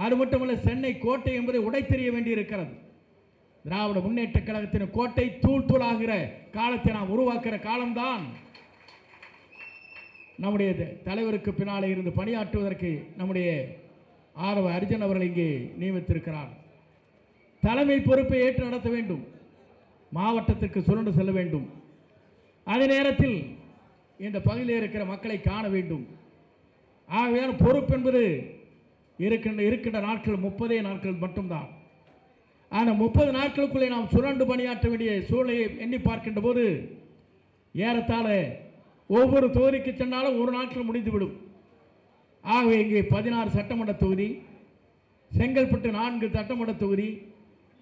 அது மட்டுமல்ல, சென்னை கோட்டை என்பதை உடைத்தெறிய வேண்டியிருக்கிறது. திராவிட முன்னேற்ற கழகத்தின் கோட்டை தூள் தூளாகிற காலத்தை நாம் உருவாக்குற காலம்தான். நம்முடைய தலைவருக்கு பின்னாலே இருந்து பணியாற்றுவதற்கு நம்முடைய ஆரவ அர்ஜுன் அவர்கள் இங்கே நியமித்திருக்கிறார். தலைமை பொறுப்பை ஏற்று நடத்த வேண்டும், மாவட்டத்திற்கு சுரண்டு செல்ல வேண்டும். அதே நேரத்தில் இந்த பகுதியில் இருக்கிற மக்களை காண வேண்டும். ஆகவே பொறுப்பு என்பது இருக்கின்ற நாட்கள் 30 நாட்கள் மட்டும்தான். ஆனால் 30 நாட்களுக்குள்ளே நாம் சுரண்டு பணியாற்ற வேண்டிய சூழ்நிலையை எண்ணி பார்க்கின்ற போது ஏறத்தாழ ஒவ்வொரு தொகுதிக்கு சென்றாலும் ஒரு நாட்கள் முடிந்துவிடும். ஆகவே இங்கே 16 சட்டமன்ற தொகுதி, செங்கல்பட்டு 4 சட்டமன்ற தொகுதி,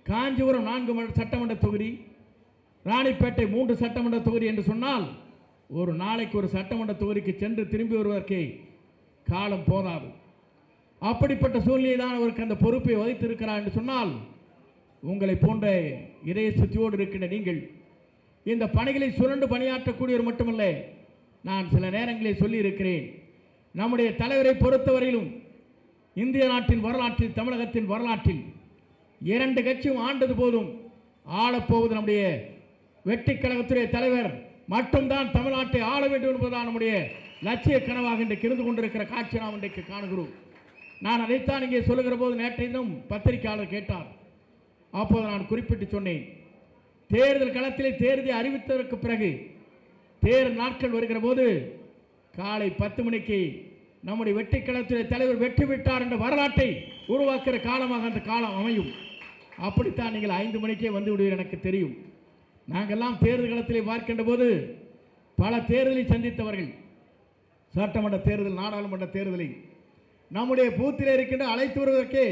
காஞ்சிபுரம் 4 சட்டமன்ற தொகுதி, ராணிப்பேட்டை 3 சட்டமன்ற தொகுதி என்று சொன்னால் ஒரு நாளைக்கு ஒரு சட்டமன்ற தொகுதிக்கு சென்று திரும்பி வருவதற்கே காலம் போதாது. அப்படிப்பட்ட சூழ்நிலை தான் அவருக்கு அந்த பொறுப்பை வகித்திருக்கிறார் என்று சொன்னால், உங்களை போன்ற இதய சுத்தியோடு இருக்கின்ற நீங்கள் இந்த பணிகளை சுரண்டு பணியாற்றக்கூடியவர் மட்டுமல்ல, நான் சில நேரங்களில் சொல்லி இருக்கிறேன், நம்முடைய தலைவரை பொறுத்தவரையிலும் இந்திய நாட்டின் வரலாற்றில், தமிழகத்தின் வரலாற்றில் 2 கட்சியும் ஆண்டது போதும், ஆளப்போவது நம்முடைய வெற்றி கழகத்துடைய தலைவர் மட்டும்தான் தமிழ்நாட்டை ஆள வேண்டும் என்பதுதான் நம்முடைய லட்சிய கனவாக இன்றைக்கு இருந்து கொண்டிருக்கிற காட்சி நாம் இன்றைக்கு காணுகிறோம். நான் அதைத்தான் இங்கே சொல்லுகிற போது நேற்றைய தினம் பத்திரிகையாளர் கேட்டார். அப்போது நான் குறிப்பிட்டு சொன்னேன், தேர்தல் களத்திலே தேர்தலை அறிவித்ததற்கு பிறகு தேர்தல் நாட்கள் வருகிற போது காலை 10 மணிக்கு நம்முடைய வெற்றி கழகத்துடைய தலைவர் வெற்றி பெற்றார் என்ற வரலாற்றை உருவாக்குகிற காலமாக அந்த காலம் அமையும். அப்படித்தான் நீங்கள் 5 மணிக்கே வந்து விடுவீர், எனக்கு தெரியும். நாங்கள்லாம் தேர்தல் களத்திலே பார்க்கின்ற போது பல தேர்தலை சந்தித்தவர்கள். சட்டமன்ற தேர்தல், நாடாளுமன்ற தேர்தலை நம்முடைய பூத்திலே இருக்கின்ற அழைத்து வருவதற்கே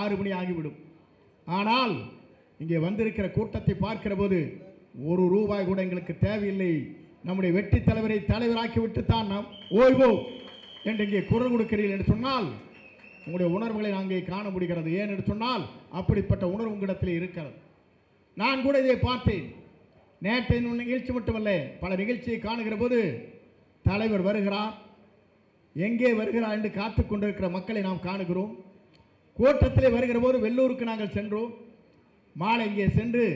6 மணி ஆகிவிடும். ஆனால் இங்கே வந்திருக்கிற கூட்டத்தை பார்க்கிற போது ₹1 கூட எங்களுக்கு தேவையில்லை, நம்முடைய வெற்றி தலைவரை தலைவராக்கிவிட்டு தான் நாம் ஓய்வோம் என்று இங்கே குரல் கொடுக்கிறீர்கள் என்று சொன்னால் உங்களுடைய உணர்வுகளை நாங்கள் காண முடிகிறது. ஏன் என்று சொன்னால் அப்படிப்பட்ட உணர்வு உங்களிடத்தில் இருக்கிறது. நான் கூட இதை பார்த்தேன். நேற்றைய நிகழ்ச்சி மட்டுமல்ல, பல நிகழ்ச்சியை காணுகிற போது தலைவர் வருகிறார், எங்கே வருகிறார் என்று காத்து கொண்டிருக்கிற மக்களை நாம் காணுகிறோம். கூட்டத்திலே வருகிற போது வெள்ளூருக்கு நாங்கள் சென்றோம். மாலை இங்கே சென்று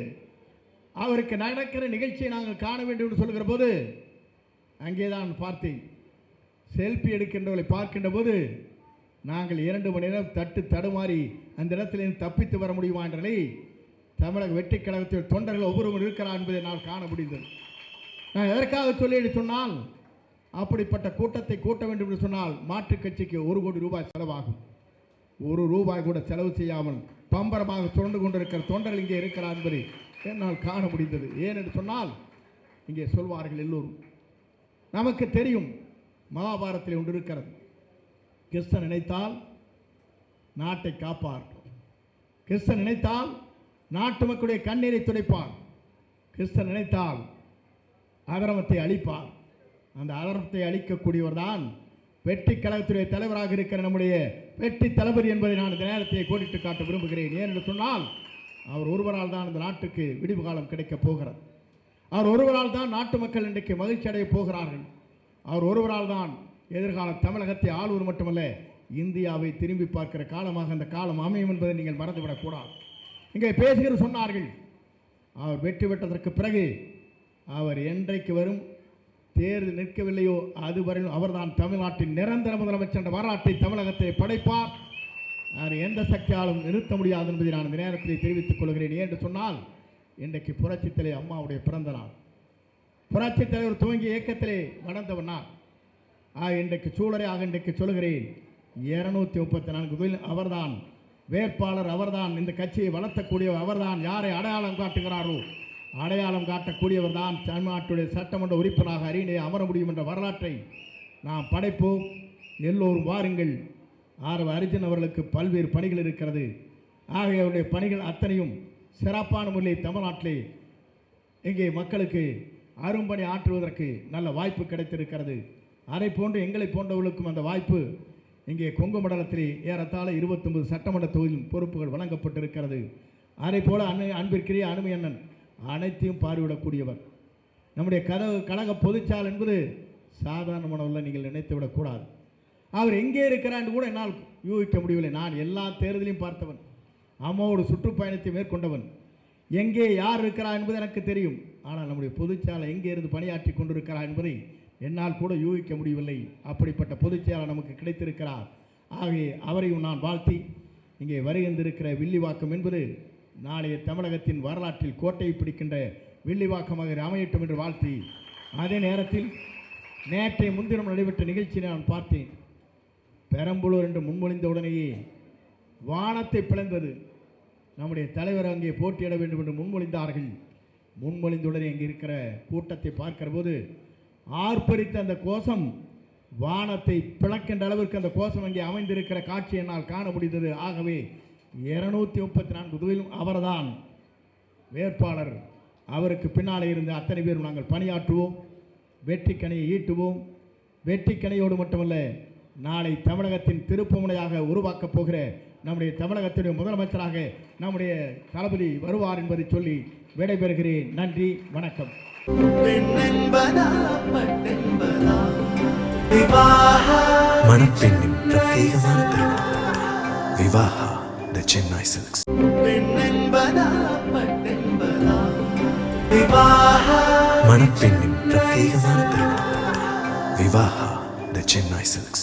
அவருக்கு நடக்கிற நிகழ்ச்சியை நாங்கள் காண வேண்டும் என்று சொல்கிற போது அங்கே தான் பார்த்தேன், செல்ஃபி எடுக்கின்றவர்களை பார்க்கின்ற போது நாங்கள் 2 மணி நேரம் தடுமாறி அந்த இடத்திலிருந்து தப்பித்து வர முடியுமா என்றே தமிழக வெற்றி கழகத்தில் தொண்டர்கள் ஒவ்வொருவரும் இருக்கிறார் என்பதை நான் காண முடிந்தது. நான் எதற்காக சொல்லி சொன்னால், அப்படிப்பட்ட கூட்டத்தை கூட்ட வேண்டும் என்று சொன்னால் மாற்றுக் கட்சிக்கு ₹1 கோடி செலவாகும். ₹1 கூட செலவு செய்யாமல் பம்பரமாக சுரண்டு கொண்டிருக்கிற தொண்டர்கள் இங்கே இருக்கிறார் என்பதை என்னால் காண முடிந்தது. ஏன் என்று சொன்னால், இங்கே சொல்வார்கள் எல்லோரும், நமக்கு தெரியும் மகாபாரத்தில் ஒன்று இருக்கிறது, கிருஷ்ணன் நினைத்தால் நாட்டை காப்பார், கிருஷ்ணன் நினைத்தால் நாட்டு மக்களுடைய கண்ணீரை துடைப்பார், கிருஷ்ணன் நினைத்தால் அதர்மத்தை அழிப்பார். அந்த அதர்மத்தை அழிக்கக்கூடியவர் தான் வெற்றி கழகத்துடைய தலைவராக இருக்கிற நம்முடைய வெற்றி தளபதி என்பதை நான் இந்த நேரத்தை கோடிட்டு காட்ட விரும்புகிறேன். ஏனென்று சொன்னால், அவர் ஒருவரால் தான் இந்த நாட்டுக்கு விடிவு காலம் கிடைக்கப் போகிறது. அவர் ஒருவரால் தான் நாட்டு மக்கள் இன்றைக்கு மகிழ்ச்சி அடையப் போகிறார்கள். அவர் ஒருவரால் தான் எதிர்கால தமிழகத்தை ஆளுவர் மட்டுமல்ல, இந்தியாவை திரும்பி பார்க்கிற காலமாக அந்த காலம் அமையும் என்பதை நீங்கள் மறந்துவிடக்கூடாது. இங்கே பேசுகிற சொன்னார்கள், அவர் வெற்றி பெற்றதற்கு பிறகு அவர் என்றைக்கு வரும் தேர்தல் நிற்கவில்லையோ அதுவரையும் அவர்தான் தமிழ்நாட்டின் நிரந்தர முதலமைச்சர் என்ற வரலாற்றை தமிழகத்தை படைப்பார். அவர் எந்த சக்தியாலும் நிறுத்த முடியாது என்பதை நான் இந்த நேரத்தில் தெரிவித்துக் கொள்கிறேன். என்று சொன்னால், இன்றைக்கு புரட்சித் தலைவர் அம்மாவுடைய பிறந்த நாள், புரட்சித் தலைவர் துவங்கிய இயக்கத்திலே நடந்தவர் நாள். இன்றைக்கு சூழலையாக இன்றைக்கு சொல்கிறேன், 234 அவர்தான் வேட்பாளர், அவர்தான் இந்த கட்சியை வளர்த்தக்கூடியவர், அவர்தான் யாரை அடையாளம் காட்டுகிறாரோ அடையாளம் காட்டக்கூடியவர் தான் தமிழ்நாட்டுடைய சட்டமன்ற உறுப்பினராக அரியணை அமர முடியும் என்ற வரலாற்றை நாம் படைப்போம். எல்லோரும் வாருங்கள். அர்ஜுன் அவர்களுக்கு பல்வேறு பணிகள் இருக்கிறது. அவருடைய பணிகள் அத்தனையும் சிறப்பான முறையில் தமிழ்நாட்டிலே இங்கே மக்களுக்கு அரும்பணி ஆற்றுவதற்கு நல்ல வாய்ப்பு கிடைத்திருக்கிறது. அதை போன்று எங்களை போன்றவர்களுக்கும் அந்த வாய்ப்பு இங்கே கொங்கு மண்டலத்திலே ஏறத்தாழ 29 சட்டமன்ற தொகுதியில் பொறுப்புகள் வழங்கப்பட்டிருக்கிறது. அதை போல அன்பிற்குரிய அனுமை அண்ணன் அனைத்தையும் பார்வையிடக்கூடியவர். நம்முடைய கழக பொதுச்சால் என்பது சாதாரணமானவர்கள் நீங்கள் நினைத்து விடக்கூடாது. அவர் எங்கே இருக்கிறார் என்று கூட என்னால் யூகிக்க முடியவில்லை. நான் எல்லா தேர்தலையும் பார்த்தவன், அம்மாவோடு சுற்றுப்பயணத்தை மேற்கொண்டவன். எங்கே யார் இருக்கிறார் என்பது எனக்கு தெரியும். ஆனால் நம்முடைய பொதுச்செயலாளர் எங்கே இருந்து பணியாற்றி கொண்டிருக்கிறார் என்பதை என்னால் கூட யூகிக்க முடியவில்லை. அப்படிப்பட்ட பொதுச்செயலாளர் நமக்கு கிடைத்திருக்கிறார். ஆகவே அவரையும் நான் வாழ்த்தி, இங்கே வருகின்றிருக்கிற வில்லிவாக்கம் என்பது நாளைய தமிழகத்தின் வரலாற்றில் கோட்டையை பிடிக்கின்ற வில்லிவாக்கமாக அமையட்டும் என்று வாழ்த்தி, அதே நேரத்தில் நேற்றைய முன்தினம் நடைபெற்ற நிகழ்ச்சியை நான் பார்த்தேன். பெரம்பலூர் என்று முன்மொழிந்த உடனேயே வானத்தை பிளந்தது. நம்முடைய தலைவர் அங்கே போட்டியிட வேண்டும் என்று முன்மொழிந்தார்கள். முன்மொழிந்தவுடனே இங்கே இருக்கிற கூட்டத்தை பார்க்கிற போது ஆர்ப்பரித்த அந்த கோஷம் வானத்தை பிளக்கின்ற அளவிற்கு அந்த கோஷம் அங்கே அமைந்திருக்கிற காட்சி என்னால் காண முடிந்தது. ஆகவே 234 தொகுதியிலும் அவர்தான் வேட்பாளர். அவருக்கு பின்னாலே இருந்த அத்தனை பேரும் நாங்கள் பணியாற்றுவோம், வெற்றிக்கனியை ஈட்டுவோம். வெற்றிக்கனியோடு மட்டுமல்ல, நாளை தமிழகத்தின் திருப்புமுனையாக உருவாக்கப் போகிற நம்முடைய தமிழகத்துடைய முதலமைச்சராக நம்முடைய தளபதி வருவார் என்பதை சொல்லி விடைபெறுகிறேன். நன்றி, வணக்கம். மணப்பெண்ணின் பிரத்யேகமான திருமணம் விவாஹா தி சென்னை சில்க்ஸ். மணப்பெண்ணின் பிரத்யேகமான திருமணம் விவாஹா தி சென்னை சில்க்ஸ்.